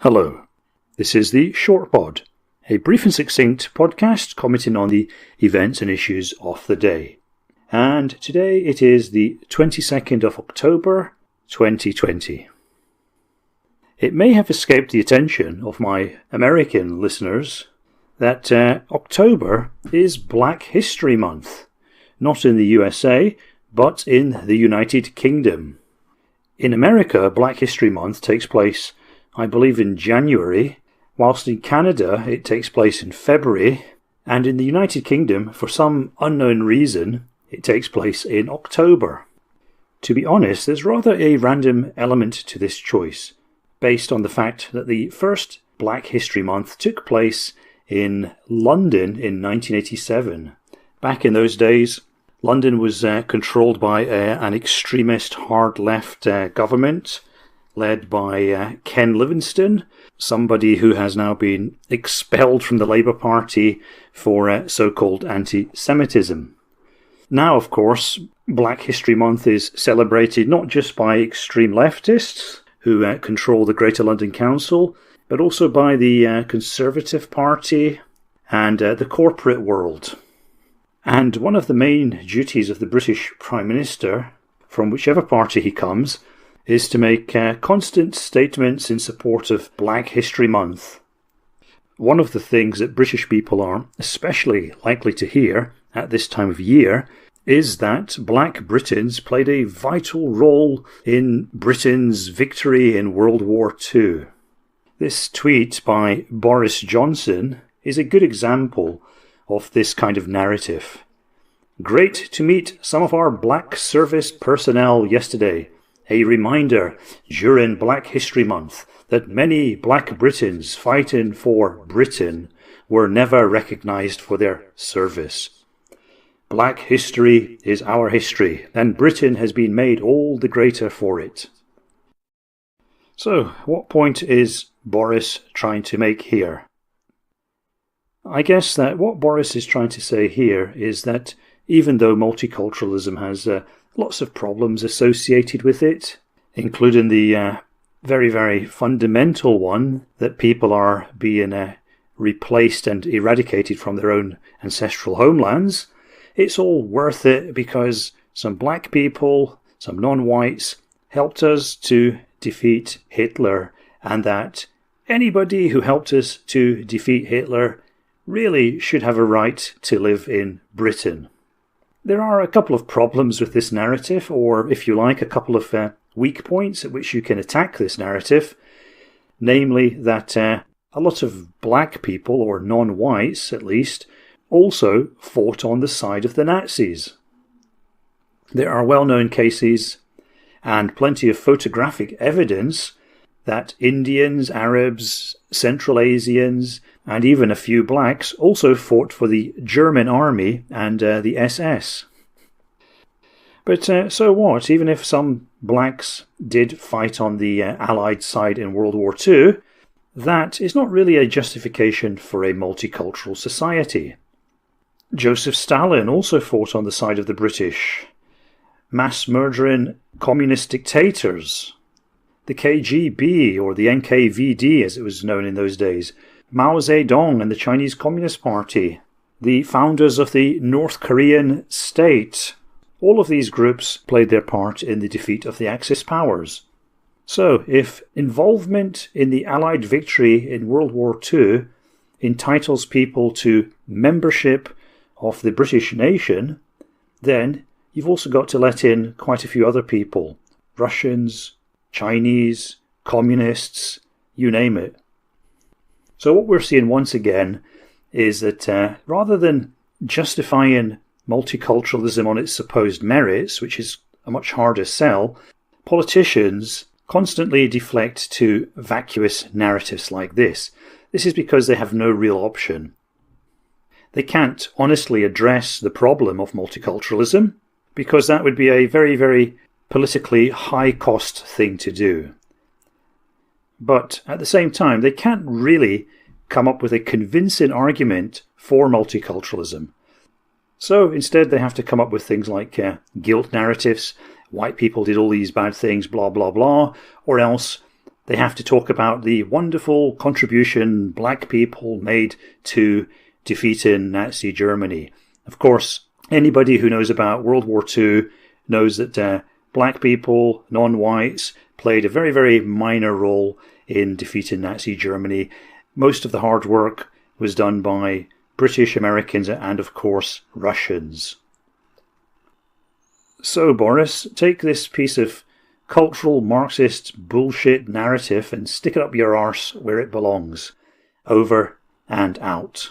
Hello, this is the Shortpod, a brief and succinct podcast commenting on the events and issues of the day. And today it is the 22nd of October, 2020. It may have escaped the attention of my American listeners that October is Black History Month, not in the USA, but in the United Kingdom. In America, Black History Month takes place, I believe, in January, whilst in Canada it takes place in February, and in the United Kingdom, for some unknown reason, it takes place in October. To be honest, there's rather a random element to this choice, based on the fact that the first Black History Month took place in London in 1987. Back in those days, London was controlled by an extremist hard-left government, led by Ken Livingstone, somebody who has now been expelled from the Labour Party for so-called anti-Semitism. Now, of course, Black History Month is celebrated not just by extreme leftists who control the Greater London Council, but also by the Conservative Party and the corporate world. And one of the main duties of the British Prime Minister, from whichever party he comes, is to make constant statements in support of Black History Month. One of the things that British people are especially likely to hear at this time of year is that Black Britons played a vital role in Britain's victory in World War II. This tweet by Boris Johnson is a good example of this kind of narrative. Great to meet some of our Black service personnel yesterday. A reminder during Black History Month that many Black Britons fighting for Britain were never recognised for their service. Black history is our history, and Britain has been made all the greater for it. So, what point is Boris trying to make here? I guess that what Boris is trying to say here is that even though multiculturalism has lots of problems associated with it, including the very, very fundamental one that people are being replaced and eradicated from their own ancestral homelands, it's all worth it because some black people, some non-whites, helped us to defeat Hitler, and that anybody who helped us to defeat Hitler really should have a right to live in Britain. There are a couple of problems with this narrative, or if you like, a couple of weak points at which you can attack this narrative, namely that a lot of black people, or non-whites at least, also fought on the side of the Nazis. There are well-known cases and plenty of photographic evidence that Indians, Arabs, Central Asians, and even a few blacks also fought for the German army and the SS. But so what? Even if some blacks did fight on the Allied side in World War II, that is not really a justification for a multicultural society. Joseph Stalin also fought on the side of the British. Mass-murdering communist dictators. The KGB, or the NKVD as it was known in those days, Mao Zedong and the Chinese Communist Party, the founders of the North Korean state. All of these groups played their part in the defeat of the Axis powers. So, if involvement in the Allied victory in World War II entitles people to membership of the British nation, then you've also got to let in quite a few other people. Russians, Chinese, communists, you name it. So what we're seeing once again is that rather than justifying multiculturalism on its supposed merits, which is a much harder sell, politicians constantly deflect to vacuous narratives like this. This is because they have no real option. They can't honestly address the problem of multiculturalism because that would be a very, very politically high-cost thing to do. But at the same time, they can't really come up with a convincing argument for multiculturalism. So instead they have to come up with things like guilt narratives, white people did all these bad things, blah, blah, blah, or else they have to talk about the wonderful contribution black people made to defeating Nazi Germany. Of course, anybody who knows about World War II knows that black people, non-whites, played a very, very minor role in defeating Nazi Germany. Most of the hard work was done by British, Americans, and of course Russians. So, Boris, take this piece of cultural Marxist bullshit narrative and stick it up your arse where it belongs. Over and out.